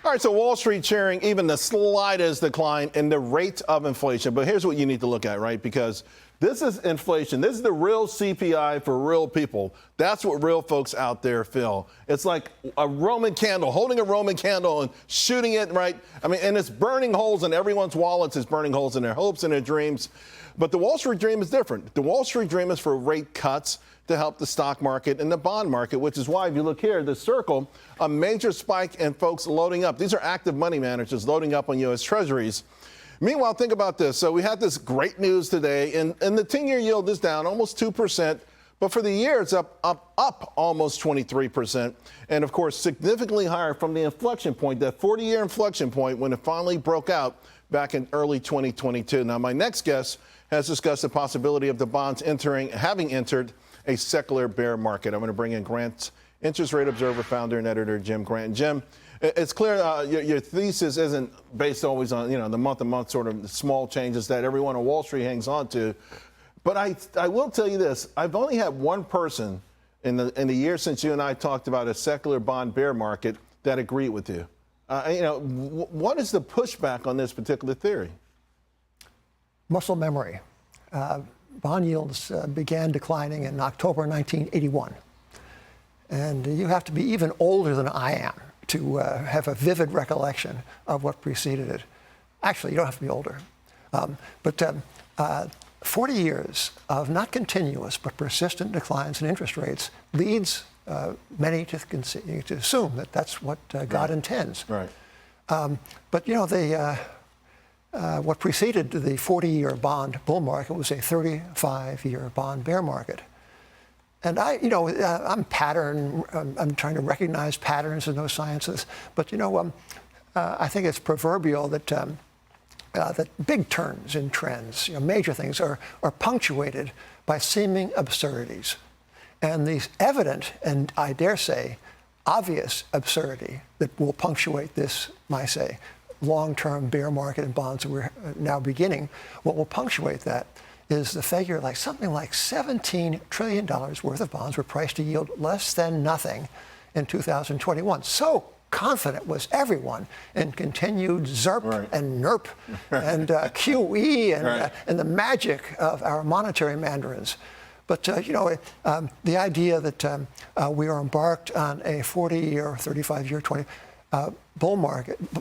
All right, so Wall Street sharing even the slightest decline in the rate of inflation. But here's what you need to look at, right? Because this is inflation. This is the real CPI for real people. That's what real folks out there feel. It's like a Roman candle, holding a Roman candle and shooting it, right? I mean, and it's burning holes in everyone's wallets. It's burning holes in their hopes and their dreams. But the Wall Street dream is different. The Wall Street dream is for rate cuts to help the stock market and the bond market, which is why, if you look here, the circle, a major spike in folks loading up. These are active money managers loading up on U.S. Treasuries. Meanwhile, think about this. So we had this great news today, and the 10-year yield is down almost 2%, but for the year, it's up almost 23%. And, of course, significantly higher from the inflection point, that 40-year inflection point when it finally broke out back in early 2022. Now, my next guest has discussed the possibility of the bonds having entered a secular bear market. I'm going to bring in Grant's Interest Rate Observer founder and editor, Jim Grant. Jim, it's clear your thesis isn't based always on, the month-to-month sort of small changes that everyone on Wall Street hangs on to. But I will tell you this. I've only had one person in the year since you and I talked about a secular bond bear market that agreed with you. What is the pushback on this particular theory? Muscle memory. Bond yields began declining in October 1981. And you have to be even older than I am to have a vivid recollection of what preceded it. Actually, you don't have to be older. But 40 years of not continuous but persistent declines in interest rates leads many to assume that that's what God intends. Right. But, what preceded the 40-year bond bull market was a 35-year bond bear market. And I'm trying to recognize patterns in those sciences. But, I think it's proverbial that that big turns in trends, major things, are punctuated by seeming absurdities. And these evident, and I dare say, obvious absurdity that will punctuate this, I say, long-term bear market in bonds that we're now beginning, what will punctuate that is the figure something like $17 trillion worth of bonds were priced to yield less than nothing in 2021. So confident was everyone in continued ZERP right. and NERP and QE and, right. And the magic of our monetary mandarins. But, the idea that we are embarked on a 40-year, 35-year,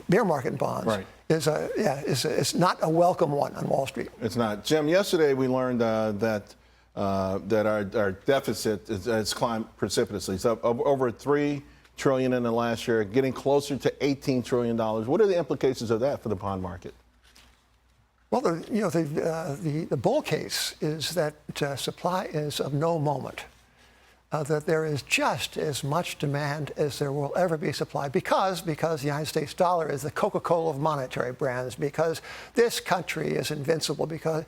bear market in bonds right. is not a welcome one on Wall Street. It's not. Jim, yesterday we learned that our deficit has climbed precipitously. It's up over $3 trillion in the last year, getting closer to $18 trillion. What are the implications of that for the bond market? Well, the bull case is that supply is of no moment. That there is just as much demand as there will ever be supply because the United States dollar is the Coca-Cola of monetary brands, because this country is invincible, because,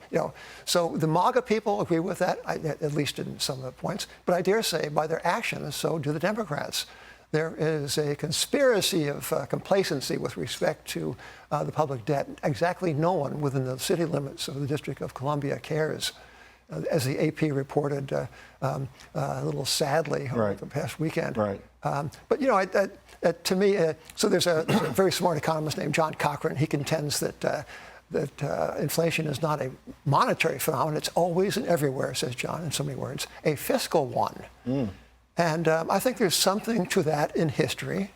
so the MAGA people agree with that, at least in some of the points, but I dare say by their actions, so do the Democrats. There is a conspiracy of complacency with respect to the public debt. Exactly no one within the city limits of the District of Columbia cares. As the AP reported a little sadly over the past weekend. Right. But, to me, so there's a very smart economist named John Cochrane. He contends that inflation is not a monetary phenomenon. It's always and everywhere, says John, in so many words, a fiscal one. Mm. And I think there's something to that in history.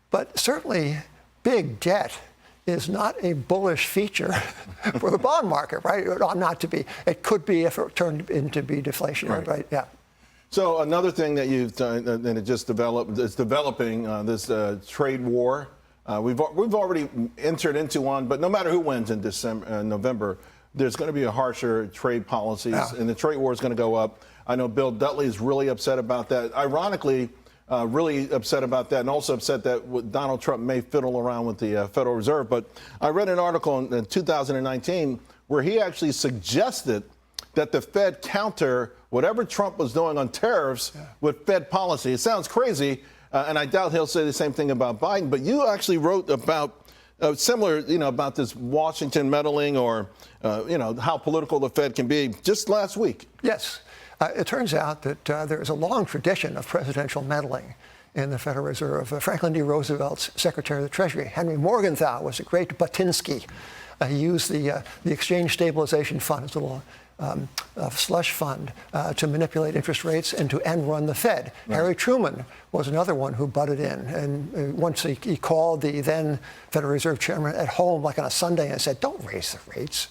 But certainly big debt is not a bullish feature for the bond market, right? It ought not to be. It could be if it turned into be deflationary, right? Yeah. So another thing that you've done, and it just developed, is developing this trade war. We've already entered into one, but no matter who wins in November, there's going to be a harsher trade policies, and the trade war is going to go up. I know Bill Dudley is really upset about that. Ironically, really upset about that, and also upset that Donald Trump may fiddle around with the Federal Reserve. But I read an article in 2019 where he actually suggested that the Fed counter whatever Trump was doing on tariffs with Fed policy. It sounds crazy, and I doubt he'll say the same thing about Biden. But you actually wrote about similar, about this Washington meddling, or, how political the Fed can be just last week. Yes. It turns out that there is a long tradition of presidential meddling in the Federal Reserve. Franklin D. Roosevelt's Secretary of the Treasury, Henry Morgenthau, was a great Batinsky. He used the Exchange Stabilization Fund as a little slush fund to manipulate interest rates and to end run the Fed. Right. Harry Truman was another one who butted in. And once he called the then Federal Reserve Chairman at home, like on a Sunday, and said, don't raise the rates.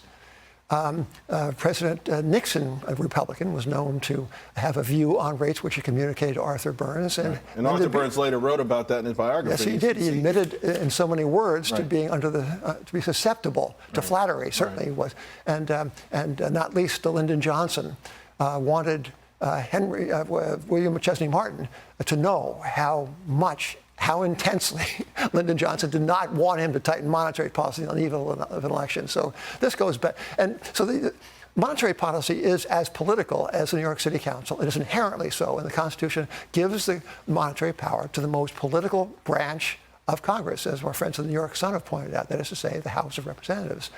President Nixon, a Republican, was known to have a view on rates, which he communicated to Arthur Burns. And Arthur Burns later wrote about that in his biography. Yes, he did. He admitted in so many words to being to be susceptible to flattery. Certainly he was, and not least Lyndon Johnson wanted William McChesney Martin to know how intensely Lyndon Johnson did not want him to tighten monetary policy on the eve of an election. So this goes back. And so the monetary policy is as political as the New York City Council. It is inherently so. And the Constitution gives the monetary power to the most political branch of Congress, as our friends in the New York Sun have pointed out, that is to say, the House of Representatives.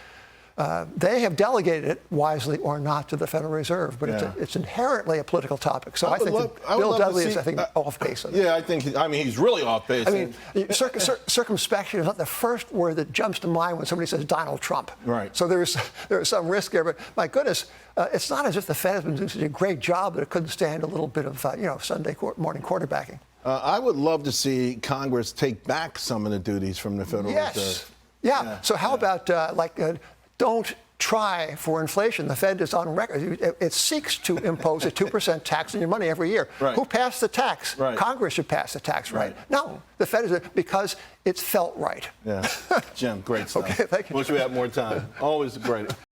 They have delegated it, wisely or not, to the Federal Reserve, but it's inherently a political topic. So I think Bill Dudley is, off base. Yeah, he's really off base. I mean, circumspection is not the first word that jumps to mind when somebody says Donald Trump. Right. So there is some risk there, but my goodness, it's not as if the Fed has been doing such a great job that it couldn't stand a little bit of, Sunday morning quarterbacking. I would love to see Congress take back some of the duties from the Federal Reserve. Yeah. So how about don't try for inflation. The Fed is on record. It seeks to impose a 2% tax on your money every year. Right. Who passed the tax? Right. Congress should pass the tax, right? No, the Fed is because it's felt right. Yeah. Jim, great stuff. Okay, thank you. Wish we had more time. Always great.